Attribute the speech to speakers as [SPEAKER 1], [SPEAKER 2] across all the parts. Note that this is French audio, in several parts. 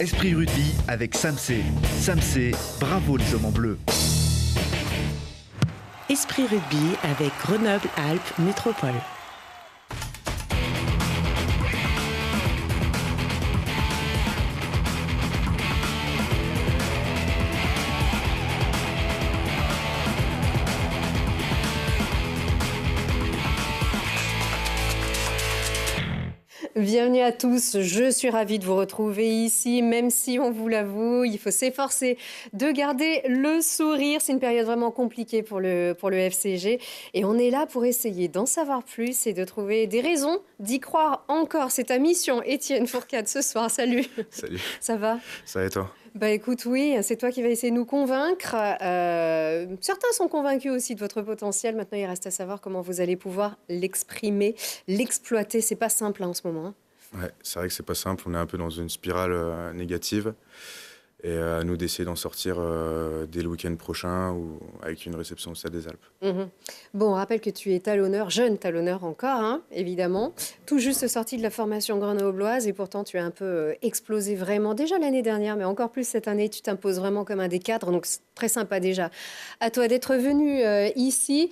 [SPEAKER 1] Esprit Rugby avec Samsé. Samsé, bravo les hommes en bleu.
[SPEAKER 2] Esprit Rugby avec Grenoble-Alpes Métropole.
[SPEAKER 3] Bienvenue à tous, je suis ravie de vous retrouver ici, même si on vous l'avoue, il faut s'efforcer de garder le sourire. C'est une période vraiment compliquée pour le FCG et on est là pour essayer d'en savoir plus et de trouver des raisons d'y croire encore. C'est ta mission, Étienne Fourcade, ce soir. Salut.
[SPEAKER 4] Salut.
[SPEAKER 3] Ça va?
[SPEAKER 4] Ça va et toi?
[SPEAKER 3] Bah écoute, oui, c'est toi qui vas essayer de nous convaincre. Certains sont convaincus aussi de votre potentiel. Maintenant, il reste à savoir comment vous allez pouvoir l'exprimer, l'exploiter. C'est pas simple en ce moment.
[SPEAKER 4] Ouais, c'est vrai que c'est pas simple. On est un peu dans une spirale négative. Et à nous d'essayer d'en sortir dès le week-end prochain ou avec une réception au Stade des Alpes.
[SPEAKER 3] Bon, on rappelle que tu es talonneur, jeune talonneur encore, hein, évidemment. Tout juste sorti de la formation grenobloise et pourtant tu as un peu explosé vraiment déjà l'année dernière, mais encore plus cette année. Tu t'imposes vraiment comme un des cadres, donc c'est très sympa déjà. À toi d'être venu ici.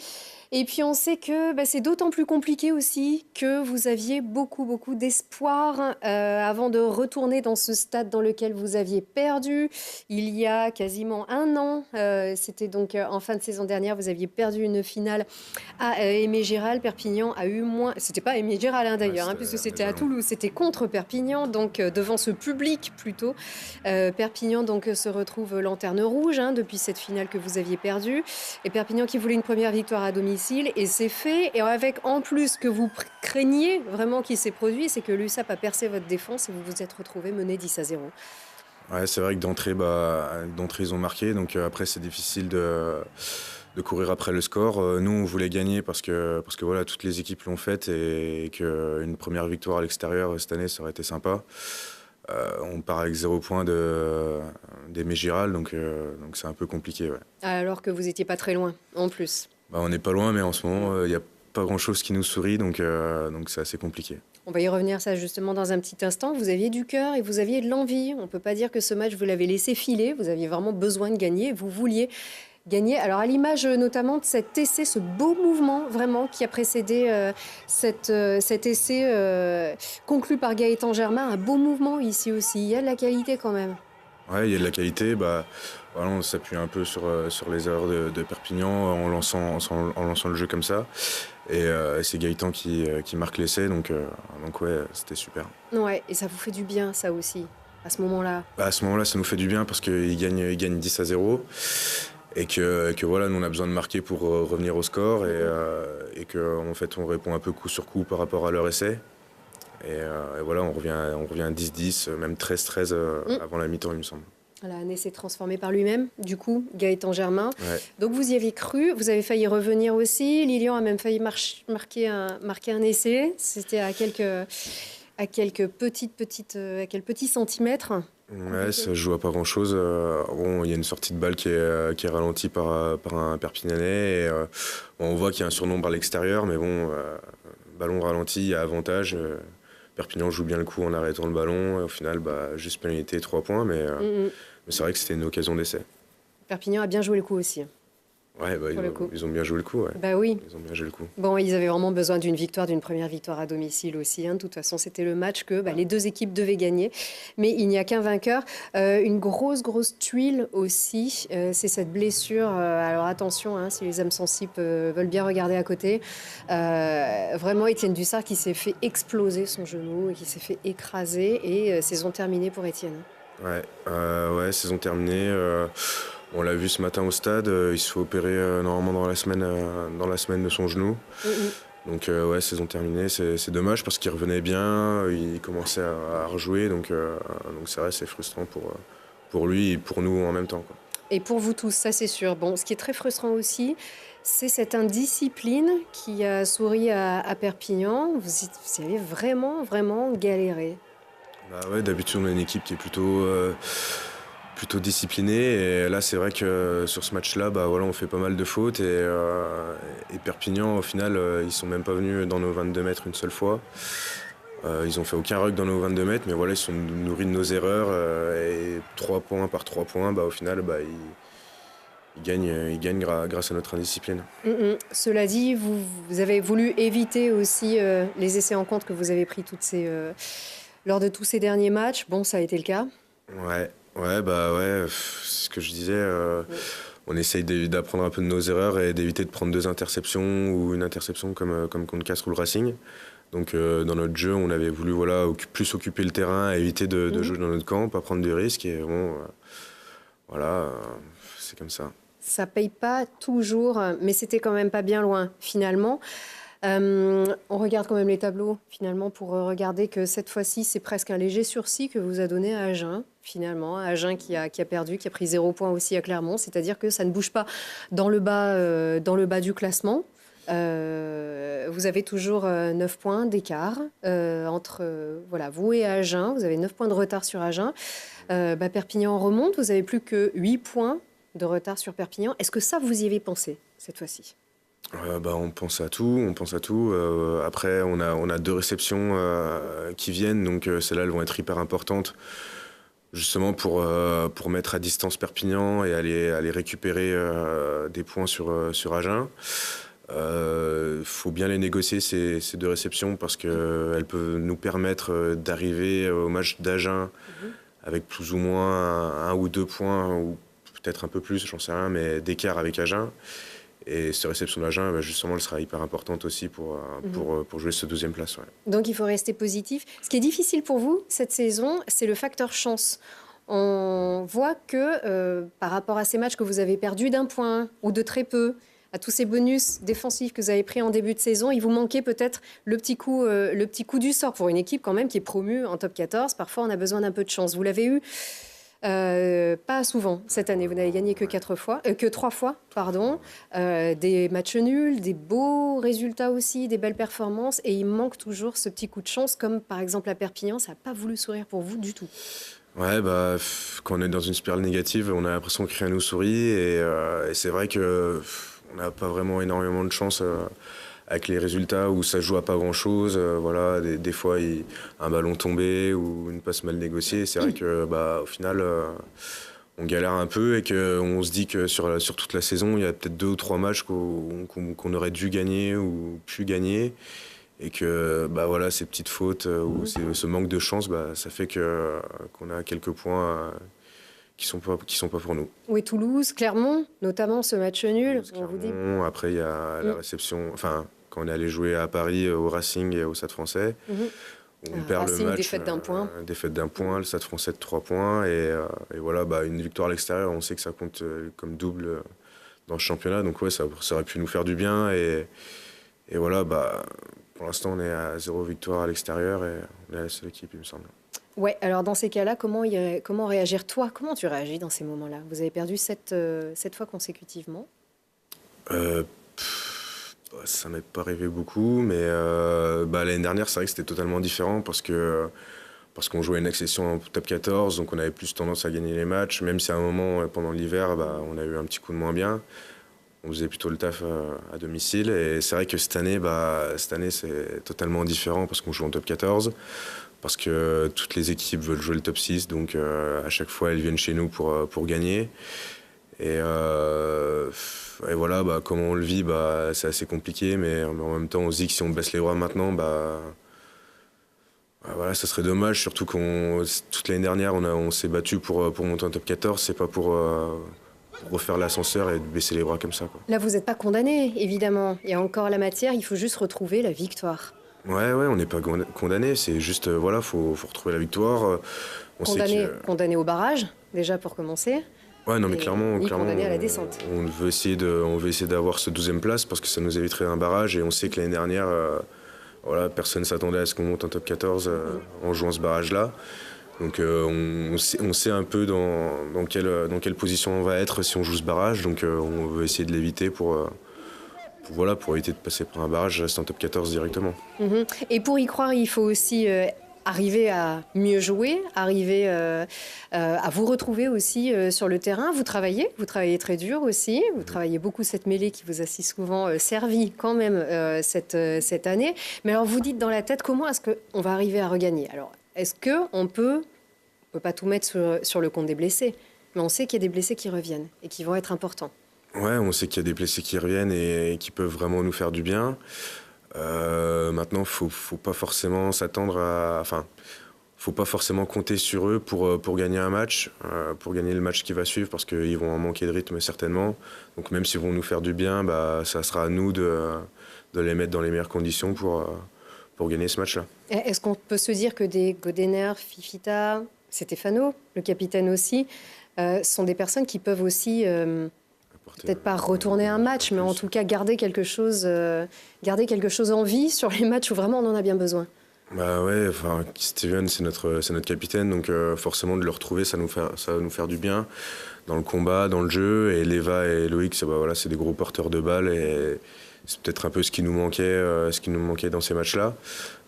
[SPEAKER 3] Et puis on sait que c'est d'autant plus compliqué aussi que vous aviez beaucoup d'espoir avant de retourner dans ce stade dans lequel vous aviez perdu il y a quasiment un an. C'était donc en fin de saison dernière, vous aviez perdu une finale à Aimé Giral. Perpignan a eu moins... C'était pas Aimé Giral d'ailleurs, puisque c'était à Toulouse. C'était contre Perpignan, donc devant ce public plutôt. Perpignan donc se retrouve lanterne rouge depuis cette finale que vous aviez perdue. Et Perpignan qui voulait une première victoire à domicile. Et c'est fait, et avec en plus que vous craignez vraiment qui s'est produit, c'est que l'USAP a percé votre défense et vous vous êtes retrouvé mené 10-0.
[SPEAKER 4] Ouais, c'est vrai que d'entrée, ils ont marqué, donc après c'est difficile de courir après le score. Nous, on voulait gagner parce que voilà, toutes les équipes l'ont fait et qu'une première victoire à l'extérieur cette année, ça aurait été sympa. On part avec 0 point d'Aimé Giral, donc c'est un peu compliqué. Ouais.
[SPEAKER 3] Alors que vous n'étiez pas très loin, en plus.
[SPEAKER 4] On n'est pas loin, mais en ce moment, il n'y a pas grand-chose qui nous sourit, donc c'est assez compliqué.
[SPEAKER 3] On va y revenir ça justement dans un petit instant. Vous aviez du cœur et vous aviez de l'envie. On ne peut pas dire que ce match, vous l'avez laissé filer. Vous aviez vraiment besoin de gagner. Vous vouliez gagner. Alors à l'image notamment de cet essai, ce beau mouvement vraiment qui a précédé cet essai conclu par Gaëtan Germain. Un beau mouvement ici aussi. Il y a de la qualité quand même.
[SPEAKER 4] Ouais, il y a de la qualité. Voilà, on s'appuie un peu sur les erreurs de Perpignan en lançant le jeu comme ça. Et c'est Gaëtan qui marque l'essai, donc ouais, c'était super.
[SPEAKER 3] Ouais, et ça vous fait du bien, ça aussi, à ce moment-là?
[SPEAKER 4] À ce moment-là, ça nous fait du bien parce qu'il gagne 10-0. Et que voilà, nous on a besoin de marquer pour revenir au score. Et qu'en fait, on répond un peu coup sur coup par rapport à leur essai. Et voilà, on revient à 10-10, même 13-13 avant la mi-temps, il me semble.
[SPEAKER 3] L'année s'est transformée par lui-même, du coup, Gaëtan Germain.
[SPEAKER 4] Ouais.
[SPEAKER 3] Donc vous y avez cru, vous avez failli revenir aussi. Lilian a même failli marquer un essai. C'était à quelques petits centimètres.
[SPEAKER 4] Ouais, ça se joue à pas grand-chose. Il y a une sortie de balle qui est ralentie par un Perpignanais. Et, on voit qu'il y a un surnombre à l'extérieur, mais ballon ralenti, il y a avantage. Perpignan joue bien le coup en arrêtant le ballon. Et au final, juste pénalité, 3 points. Mais c'est vrai que c'était une occasion d'essai.
[SPEAKER 3] Perpignan a bien joué le coup aussi.
[SPEAKER 4] Ouais, ils ont bien joué le coup. Ouais.
[SPEAKER 3] Bah oui.
[SPEAKER 4] Ils ont bien joué le coup.
[SPEAKER 3] Bon, ils avaient vraiment besoin d'une première victoire à domicile aussi. De toute façon, c'était le match que les deux équipes devaient gagner. Mais il n'y a qu'un vainqueur. Une grosse tuile aussi, c'est cette blessure. Alors attention, si les âmes sensibles veulent bien regarder à côté. Vraiment, Étienne Dussart qui s'est fait exploser son genou et qui s'est fait écraser. Et saison terminée pour Étienne.
[SPEAKER 4] Ouais, saison terminée. On l'a vu ce matin au stade, il se fait opérer normalement dans la semaine de son genou. Donc ouais, saison terminée, c'est dommage parce qu'il revenait bien, il commençait à rejouer, donc c'est vrai, c'est frustrant pour lui et pour nous en même temps, quoi.
[SPEAKER 3] Et pour vous tous, ça c'est sûr. Bon, ce qui est très frustrant aussi, c'est cette indiscipline qui a souri à Perpignan. Vous avez vraiment galéré.
[SPEAKER 4] Ouais, d'habitude on a une équipe qui est plutôt disciplinée, et là c'est vrai que sur ce match-là, voilà, on fait pas mal de fautes, et Perpignan au final ils sont même pas venus dans nos 22 mètres une seule fois. Ils ont fait aucun rug dans nos 22 mètres, mais voilà, ils sont nourris de nos erreurs. Et 3 points par 3 points, au final, ils gagnent grâce à notre indiscipline.
[SPEAKER 3] Cela dit, vous avez voulu éviter aussi les essais en contre que vous avez pris lors de tous ces derniers matchs. Bon, ça a été le cas.
[SPEAKER 4] Ouais, c'est ce que je disais. On essaye d'apprendre un peu de nos erreurs et d'éviter de prendre 2 interceptions ou une interception comme contre Castres ou le Racing. Donc dans notre jeu, on avait voulu plus occuper le terrain, éviter de jouer dans notre camp, pas prendre de risques. Et bon, c'est comme ça.
[SPEAKER 3] Ça paye pas toujours, mais c'était quand même pas bien loin finalement. On regarde quand même les tableaux finalement pour regarder que cette fois-ci c'est presque un léger sursis que vous a donné à Agen finalement. Agen qui a perdu, qui a pris 0 points aussi à Clermont, c'est-à-dire que ça ne bouge pas dans le bas du classement. Vous avez toujours 9 points d'écart entre vous et Agen. Vous avez 9 points de retard sur Agen. Perpignan remonte, vous avez plus que 8 points de retard sur Perpignan. Est-ce que ça, vous y avez pensé cette fois-ci ?
[SPEAKER 4] On pense à tout. Après, on a 2 réceptions qui viennent, donc celles-là, elles vont être hyper importantes, justement pour mettre à distance Perpignan et aller récupérer des points sur Agen. Faut bien les négocier, ces 2 réceptions, parce qu'elles peuvent nous permettre d'arriver au match d'Agen avec plus ou moins 1 ou 2 points, ou peut-être un peu plus, j'en sais rien, mais d'écart avec Agen. Et cette réception d'Agen, justement, elle sera hyper importante aussi pour jouer cette 2e place. Ouais.
[SPEAKER 3] Donc il faut rester positif. Ce qui est difficile pour vous cette saison, c'est le facteur chance. On voit que par rapport à ces matchs que vous avez perdus d'1 point ou de très peu, à tous ces bonus défensifs que vous avez pris en début de saison, il vous manquait peut-être le petit coup du sort pour une équipe quand même qui est promue en top 14. Parfois, on a besoin d'un peu de chance. Vous l'avez eu pas souvent cette année. Vous n'avez gagné que 3 fois. Des matchs nuls, des beaux résultats aussi, des belles performances. Et il manque toujours ce petit coup de chance, comme par exemple à Perpignan. Ça n'a pas voulu sourire pour vous du tout.
[SPEAKER 4] Ouais, quand on est dans une spirale négative, on a l'impression que rien nous sourit. Et c'est vrai que on n'a pas vraiment énormément de chance avec les résultats où ça joue à pas grand-chose. Des fois, un ballon tombé ou une passe mal négociée. C'est vrai que au final, on galère un peu et qu'on se dit que sur toute la saison, il y a peut-être 2 ou 3 matchs qu'on aurait dû gagner ou pu gagner. Et que ces petites fautes ou ce manque de chance, ça fait qu'on a quelques points qui sont pas pour nous.
[SPEAKER 3] Oui, Toulouse, Clermont, notamment ce match nul.
[SPEAKER 4] On vous dit... Après, il y a la réception. Enfin, quand on est allé jouer à Paris, au Racing et au Stade Français, on perd
[SPEAKER 3] Racing,
[SPEAKER 4] le match.
[SPEAKER 3] Défaite d'1 point.
[SPEAKER 4] Défaite d'1 point, le Stade Français de 3 points. Et une victoire à l'extérieur, on sait que ça compte comme double dans le championnat. Donc ça aurait pu nous faire du bien. Et pour l'instant, on est à 0 victoire à l'extérieur et on est la seule équipe, il me semble.
[SPEAKER 3] Ouais, alors dans ces cas-là, comment réagir toi ? Comment tu réagis dans ces moments-là ? Vous avez perdu 7 fois consécutivement.
[SPEAKER 4] Ça m'est pas arrivé beaucoup, mais l'année dernière, c'est vrai que c'était totalement différent parce qu'on jouait une accession en top 14, donc on avait plus tendance à gagner les matchs, même si à un moment, pendant l'hiver, on a eu un petit coup de moins bien. On faisait plutôt le taf à domicile. Et c'est vrai que cette année, c'est totalement différent parce qu'on joue en top 14, parce que toutes les équipes veulent jouer le top 6. Donc à chaque fois, elles viennent chez nous pour gagner. Et comment on le vit, c'est assez compliqué. Mais en même temps, on se dit que si on baisse les bras maintenant, ça serait dommage. Surtout toute l'année dernière, on s'est battu pour monter en top 14. C'est pas pour refaire l'ascenseur et baisser les bras comme ça, quoi.
[SPEAKER 3] Là, vous n'êtes pas condamné, évidemment. Il y a encore la matière, il faut juste retrouver la victoire.
[SPEAKER 4] Ouais, on n'est pas condamné, c'est juste, faut retrouver la victoire.
[SPEAKER 3] Condamné au barrage, déjà pour commencer.
[SPEAKER 4] Ouais, non, mais clairement,
[SPEAKER 3] condamné à la descente.
[SPEAKER 4] On veut essayer d'avoir ce 12e place parce que ça nous éviterait un barrage et on sait que l'année dernière, personne ne s'attendait à ce qu'on monte en top 14 en jouant ce barrage-là. Donc on sait un peu dans quelle position on va être si on joue ce barrage. Donc on veut essayer de l'éviter pour éviter de passer par un barrage, rester en top 14 directement.
[SPEAKER 3] Et pour y croire, il faut aussi arriver à mieux jouer, arriver à vous retrouver aussi sur le terrain. Vous travaillez très dur aussi. Vous travaillez beaucoup cette mêlée qui vous a si souvent servi quand même cette année. Mais alors vous dites dans la tête, comment est-ce qu'on va arriver à regagner? Alors, est-ce qu'on peut pas tout mettre sur le compte des blessés, mais on sait qu'il y a des blessés qui reviennent et qui vont être importants.
[SPEAKER 4] Ouais, on sait qu'il y a des blessés qui reviennent et qui peuvent vraiment nous faire du bien. Maintenant, faut pas forcément s'attendre à... Enfin, faut pas forcément compter sur eux pour gagner un match, pour gagner le match qui va suivre, parce qu'ils vont en manquer de rythme certainement. Donc même s'ils vont nous faire du bien, ça sera à nous de les mettre dans les meilleures conditions pour gagner ce match-là.
[SPEAKER 3] Est-ce qu'on peut se dire que des Godener, Fifita, Stefano, le capitaine aussi, sont des personnes qui peuvent aussi... peut-être pas retourner un match, mais en tout cas garder quelque chose en vie sur les matchs où vraiment on en a bien besoin.
[SPEAKER 4] Bah ouais, enfin Steven c'est notre capitaine, donc forcément de le retrouver ça va nous faire du bien dans le combat, dans le jeu. Et Leva et Loïc, c'est des gros porteurs de balles et c'est peut-être un peu ce qui nous manquait dans ces matchs-là.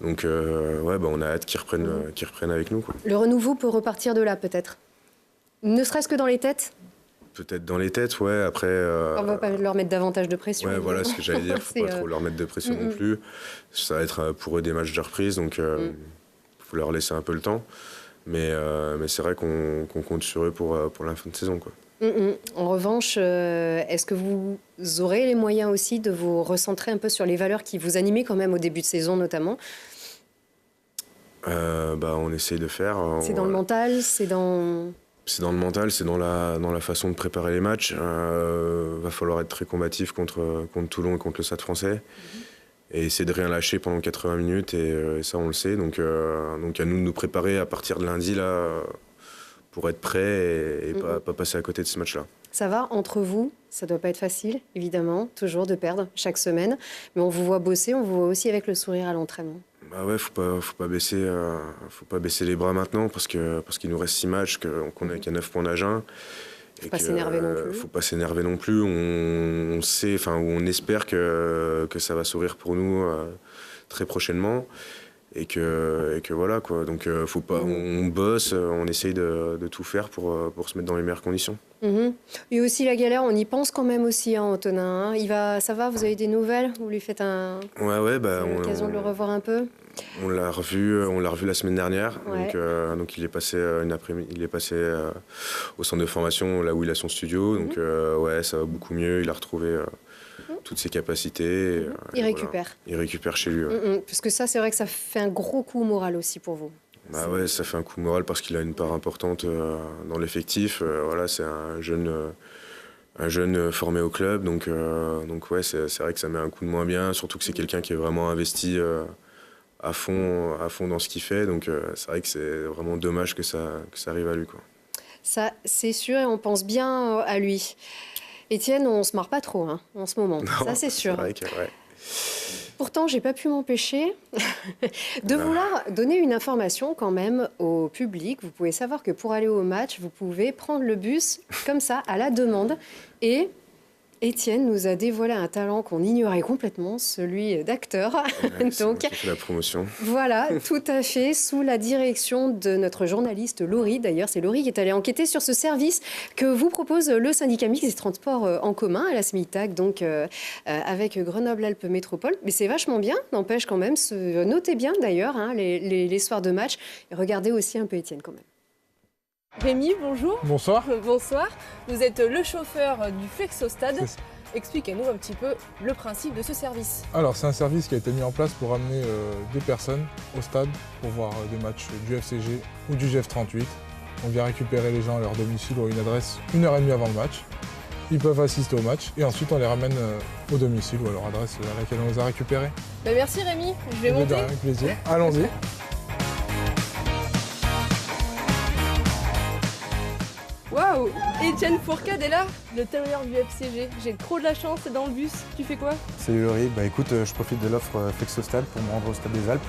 [SPEAKER 4] Donc on a hâte qu'ils reprennent avec nous, quoi.
[SPEAKER 3] Le renouveau peut repartir de là peut-être, ne serait-ce que dans les têtes.
[SPEAKER 4] Peut-être dans les têtes, ouais. Après,
[SPEAKER 3] on va pas leur mettre davantage de pression.
[SPEAKER 4] Ouais, voilà ce que j'allais dire. Faut pas trop leur mettre de pression non plus. Ça va être pour eux des matchs de reprise, donc faut leur laisser un peu le temps. Mais c'est vrai qu'on compte sur eux pour la fin de saison, quoi.
[SPEAKER 3] En revanche, est-ce que vous aurez les moyens aussi de vous recentrer un peu sur les valeurs qui vous animaient quand même au début de saison, notamment?
[SPEAKER 4] On essaye de faire.
[SPEAKER 3] C'est dans le mental, c'est dans...
[SPEAKER 4] C'est dans le mental, c'est dans la façon de préparer les matchs. Va falloir être très combatif contre Toulon et contre le Stade Français. Et essayer de rien lâcher pendant 80 minutes, et ça on le sait. Donc à nous de nous préparer à partir de lundi là, pour être prêt et pas passer à côté de ce match-là.
[SPEAKER 3] Ça va entre vous? Ça doit pas être facile, évidemment, toujours de perdre chaque semaine. Mais on vous voit bosser, on vous voit aussi avec le sourire à l'entraînement.
[SPEAKER 4] Bah ouais, faut pas baisser les bras maintenant parce qu'il nous reste 6 matchs, qu'on a qu'à 9 points d'Agen.
[SPEAKER 3] Faut pas s'énerver non plus.
[SPEAKER 4] Faut pas s'énerver non plus. On sait, on espère que ça va sourire pour nous très prochainement. Et que voilà, quoi. Donc faut pas, on bosse, on essaye de tout faire pour se mettre dans les meilleures conditions.
[SPEAKER 3] Et aussi la galère, on y pense quand même aussi, hein, Antonin. Ça va, vous avez des nouvelles? Vous lui faites
[SPEAKER 4] Ouais,
[SPEAKER 3] l'occasion de le revoir un peu?
[SPEAKER 4] On l'a revu la semaine dernière.
[SPEAKER 3] Ouais.
[SPEAKER 4] Donc il est passé au centre de formation, là où il a son studio. Donc ça va beaucoup mieux. Il a retrouvé toutes ses capacités.
[SPEAKER 3] Il récupère.
[SPEAKER 4] Voilà. Il récupère chez lui. Ouais.
[SPEAKER 3] Parce que ça, c'est vrai que ça fait un gros coup au moral aussi pour vous.
[SPEAKER 4] Bah ouais, ça fait un coup moral parce qu'il a une part importante dans l'effectif. C'est un jeune formé au club. Donc ouais, c'est vrai que ça met un coup de moins bien. Surtout que c'est quelqu'un qui est vraiment investi à fond dans ce qu'il fait. Donc c'est vrai que c'est vraiment dommage que ça arrive à lui, quoi.
[SPEAKER 3] Ça, c'est sûr, et on pense bien à lui. Étienne, on se marre pas trop en ce moment,
[SPEAKER 4] non,
[SPEAKER 3] ça c'est sûr.
[SPEAKER 4] C'est vrai que, ouais.
[SPEAKER 3] Pourtant, j'ai pas pu m'empêcher de vouloir donner une information quand même au public. Vous pouvez savoir que pour aller au match, vous pouvez prendre le bus comme ça, à la demande. Et Étienne nous a dévoilé un talent qu'on ignorait complètement, celui d'acteur.
[SPEAKER 4] Ouais,
[SPEAKER 3] Donc,
[SPEAKER 4] c'est la promotion.
[SPEAKER 3] Voilà, tout à fait, sous la direction de notre journaliste Laurie. D'ailleurs, c'est Laurie qui est allée enquêter sur ce service que vous propose le syndicat mixte des transports en commun à la SMITAC, donc avec Grenoble-Alpes Métropole. Mais c'est vachement bien, n'empêche quand même. Notez bien d'ailleurs les soirs de match et regardez aussi un peu Étienne quand même.
[SPEAKER 5] Rémi, bonjour.
[SPEAKER 6] Bonsoir.
[SPEAKER 5] Bonsoir. Vous êtes le chauffeur du Flexostad. Expliquez-nous un petit peu le principe de ce service.
[SPEAKER 6] Alors, c'est un service qui a été mis en place pour amener des personnes au stade pour voir des matchs du FCG ou du GF38. On vient récupérer les gens à leur domicile ou à une adresse 1h30 avant le match. Ils peuvent assister au match et ensuite on les ramène au domicile ou à leur adresse à laquelle on les a récupérés.
[SPEAKER 5] Merci Rémi, je vais monter.
[SPEAKER 6] Avec plaisir. Allons-y.
[SPEAKER 5] Waouh, Étienne Fourcade est là, le talonneur du FCG. J'ai trop de la chance, c'est dans le bus. Tu fais quoi?
[SPEAKER 7] Salut Laurie, écoute, je profite de l'offre Flexostad pour me rendre au Stade des Alpes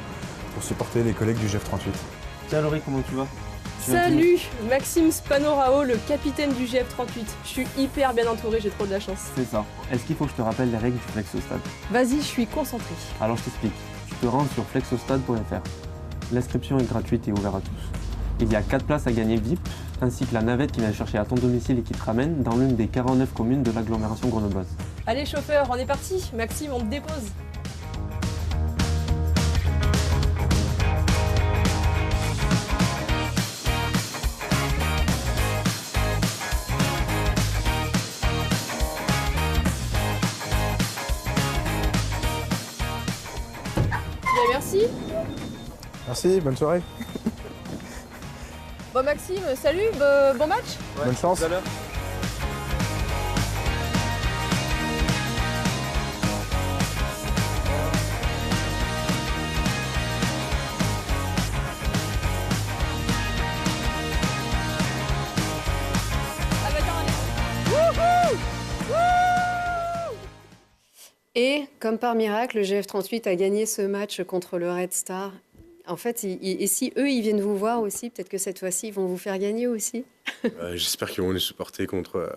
[SPEAKER 7] pour supporter les collègues du GF38.
[SPEAKER 8] Tiens Laurie, comment tu vas?
[SPEAKER 5] Salut, Maxime Spanorao, le capitaine du GF38. Je suis hyper bien entouré, j'ai trop de la chance.
[SPEAKER 8] C'est ça. Est-ce qu'il faut que je te rappelle les règles du Flexostad?
[SPEAKER 5] Vas-y, je suis concentrée.
[SPEAKER 8] Alors je t'explique. Tu te rends sur flexostad.fr. L'inscription est gratuite et ouverte à tous. Il y a 4 places à gagner VIP, ainsi que la navette qui vient chercher à ton domicile et qui te ramène dans l'une des 49 communes de l'agglomération grenobloise.
[SPEAKER 5] Allez chauffeur, on est parti. Maxime, on te dépose. Bien, merci.
[SPEAKER 7] Merci, bonne soirée.
[SPEAKER 5] Bon Maxime, salut, bon match.
[SPEAKER 7] Bonne chance.
[SPEAKER 5] Ah bah attends, allez. Wouhou.
[SPEAKER 3] Et comme par miracle, le GF38 a gagné ce match contre le Red Star. En fait, et si eux, ils viennent vous voir aussi, peut-être que cette fois-ci, ils vont vous faire gagner aussi.
[SPEAKER 4] J'espère qu'ils vont nous supporter contre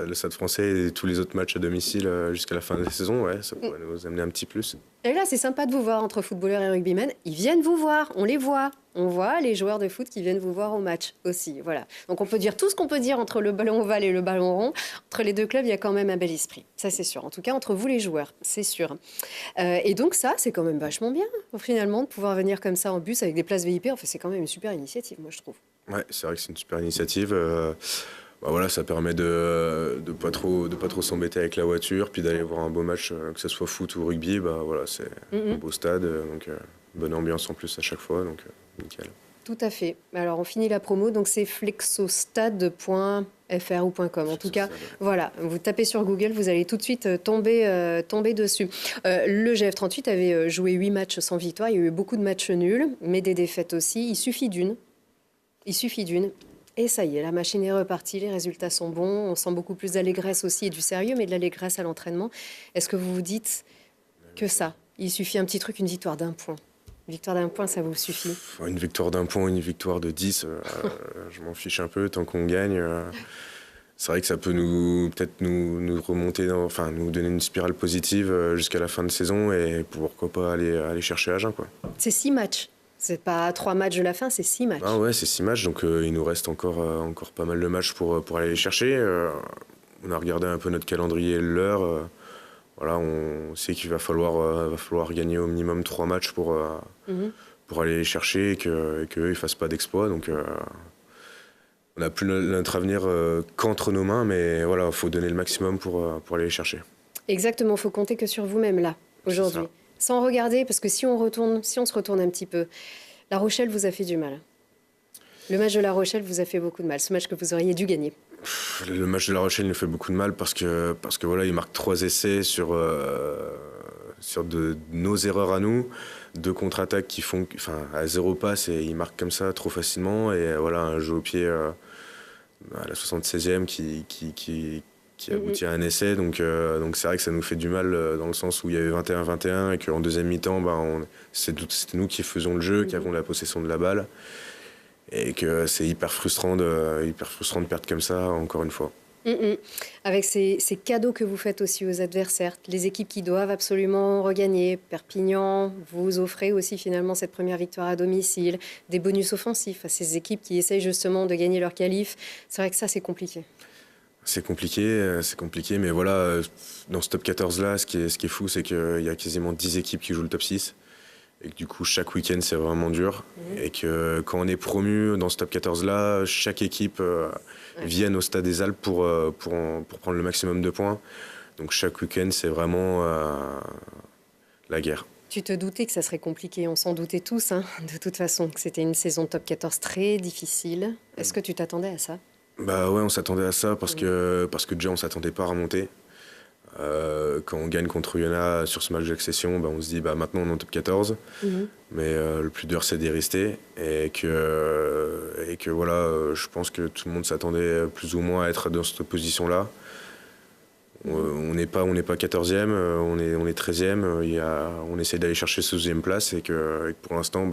[SPEAKER 4] le Stade français et tous les autres matchs à domicile jusqu'à la fin de la saison. Ouais, ça pourrait nous amener un petit plus.
[SPEAKER 3] Et là, c'est sympa de vous voir entre footballeurs et rugbymen. Ils viennent vous voir, on les voit. On voit les joueurs de foot qui viennent vous voir au match aussi. Voilà. Donc on peut dire tout ce qu'on peut dire entre le ballon ovale et le ballon rond. Entre les deux clubs, il y a quand même un bel esprit. Ça, c'est sûr. En tout cas, entre vous les joueurs, c'est sûr. Et donc ça, c'est quand même vachement bien, finalement, de pouvoir venir comme ça en bus avec des places VIP. Enfin, c'est quand même une super initiative, moi, je trouve.
[SPEAKER 4] Ouais, c'est vrai que c'est une super initiative. Voilà, ça permet de pas trop s'embêter avec la voiture, puis d'aller voir un beau match, que ce soit foot ou rugby. Voilà, c'est un beau stade, donc bonne ambiance en plus à chaque fois, donc nickel.
[SPEAKER 3] Tout à fait. Alors, on finit la promo, donc c'est flexostade.fr ou .com. En tout cas, voilà, vous tapez sur Google, vous allez tout de suite tomber dessus. Le GF38 avait joué 8 matchs sans victoire. Il y a eu beaucoup de matchs nuls, mais des défaites aussi. Il suffit d'une. Et ça y est, la machine est repartie, les résultats sont bons. On sent beaucoup plus d'allégresse aussi et du sérieux, mais de l'allégresse à l'entraînement. Est-ce que vous vous dites que ça, il suffit un petit truc, une victoire d'1 point? Une victoire d'1 point, ça vous suffit?
[SPEAKER 4] Une victoire d'1 point, une victoire de 10, je m'en fiche un peu tant qu'on gagne. C'est vrai que ça peut peut-être nous remonter, nous donner une spirale positive jusqu'à la fin de saison et pourquoi pas aller chercher Agen, quoi.
[SPEAKER 3] C'est 6 matchs. C'est pas 3 matchs de la fin, c'est 6 matchs.
[SPEAKER 4] Ah ouais, c'est 6 matchs, donc il nous reste encore pas mal de matchs pour aller les chercher. On a regardé un peu notre calendrier et l'heure. Voilà, on sait qu'il va falloir gagner au minimum 3 matchs pour aller les chercher et qu'eux ne fassent pas d'exploit. Donc on n'a plus notre avenir qu'entre nos mains, mais voilà, il faut donner le maximum pour aller les chercher.
[SPEAKER 3] Exactement, il faut compter que sur vous-même là, aujourd'hui. Sans regarder, parce que si on se retourne un petit peu, La Rochelle vous a fait du mal. Le match de La Rochelle vous a fait beaucoup de mal, ce match que vous auriez dû gagner.
[SPEAKER 4] Le match de La Rochelle nous fait beaucoup de mal parce que voilà, il marque 3 essais sur de nos erreurs à nous, 2 contre-attaques qui font à 0 passe et il marque comme ça trop facilement et voilà, un jeu au pied à la 76e qui aboutit à un essai, donc c'est vrai que ça nous fait du mal dans le sens où il y avait 21-21 et qu'en deuxième mi-temps c'était nous qui faisions le jeu, qui avons la possession de la balle et que c'est hyper frustrant de perdre comme ça encore une fois.
[SPEAKER 3] Avec ces cadeaux que vous faites aussi aux adversaires, les équipes qui doivent absolument regagner, Perpignan, vous offrez aussi finalement cette première victoire à domicile, des bonus offensifs à ces équipes qui essayent justement de gagner leur qualif. C'est vrai que ça, c'est compliqué.
[SPEAKER 4] C'est compliqué, mais voilà, dans ce top 14-là, ce qui est fou, c'est qu'il y a quasiment 10 équipes qui jouent le top 6. Et que du coup, chaque week-end, c'est vraiment dur. Et que quand on est promu dans ce top 14-là, chaque équipe vient au Stade des Alpes pour prendre le maximum de points. Donc chaque week-end, c'est vraiment la guerre.
[SPEAKER 3] Tu te doutais que ça serait compliqué, on s'en doutait tous, hein, de toute façon, que c'était une saison top 14 très difficile. Est-ce que tu t'attendais à ça ?
[SPEAKER 4] Bah ouais, on s'attendait à ça parce que déjà on s'attendait pas à remonter. Quand on gagne contre Oyonnax sur ce match d'accession, on se dit maintenant on est en top 14. Mais le plus dur c'est d'y rester et que voilà, je pense que tout le monde s'attendait plus ou moins à être dans cette position-là. On n'est pas 14e, on est 13e, on essaie d'aller chercher cette 12e place et que pour l'instant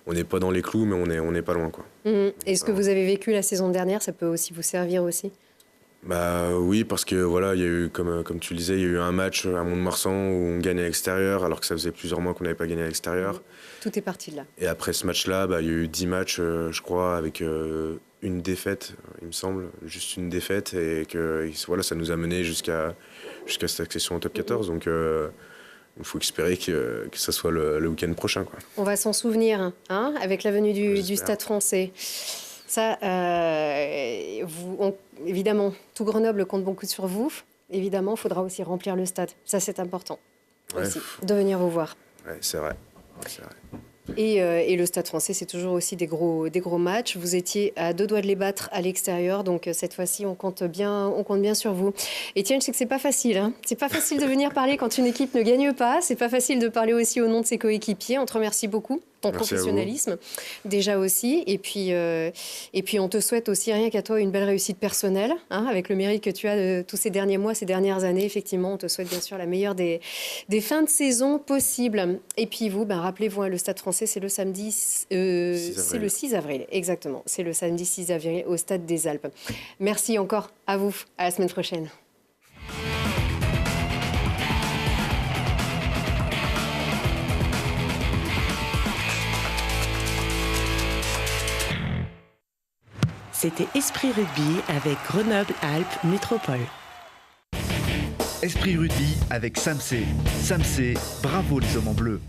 [SPEAKER 4] on n'est pas dans les clous mais on n'est pas loin, quoi.
[SPEAKER 3] Et ce que vous avez vécu la saison dernière, ça peut aussi vous servir aussi?
[SPEAKER 4] Bah oui, parce que voilà, il y a eu, comme tu le disais, il y a eu un match à Mont-de-Marsan où on gagne à l'extérieur, alors que ça faisait plusieurs mois qu'on n'avait pas gagné à l'extérieur.
[SPEAKER 3] Tout est parti de là.
[SPEAKER 4] Et après ce match-là, bah, il y a eu 10 matchs, je crois, avec une défaite, il me semble, juste une défaite, et que voilà, ça nous a mené jusqu'à cette accession au top 14. Donc il faut espérer que ça soit le week-end prochain, quoi.
[SPEAKER 3] On va s'en souvenir, hein, avec la venue du Stade français. Ça, évidemment, tout Grenoble compte beaucoup sur vous. Évidemment, il faudra aussi remplir le stade. Ça, c'est important aussi, de venir vous voir.
[SPEAKER 4] Ouais, c'est vrai. C'est vrai.
[SPEAKER 3] Et le Stade français, c'est toujours aussi des gros matchs. Vous étiez à 2 doigts de les battre à l'extérieur, donc cette fois-ci, on compte bien sur vous. Etienne, je sais que c'est pas facile. Hein. C'est pas facile de venir parler quand une équipe ne gagne pas. C'est pas facile de parler aussi au nom de ses coéquipiers. On te remercie beaucoup. Ton professionnalisme, déjà aussi. Et puis, on te souhaite aussi, rien qu'à toi, une belle réussite personnelle, hein, avec le mérite que tu as de tous ces derniers mois, ces dernières années. Effectivement, on te souhaite bien sûr la meilleure des fins de saison possibles. Et puis vous, rappelez-vous, hein, le Stade français, c'est le samedi, c'est le 6 avril, exactement. C'est le samedi 6 avril au Stade des Alpes. Merci encore à vous. À la semaine prochaine.
[SPEAKER 2] C'était Esprit Rugby avec Grenoble-Alpes Métropole.
[SPEAKER 1] Esprit Rugby avec Samsé. Samsé, bravo les hommes en bleu.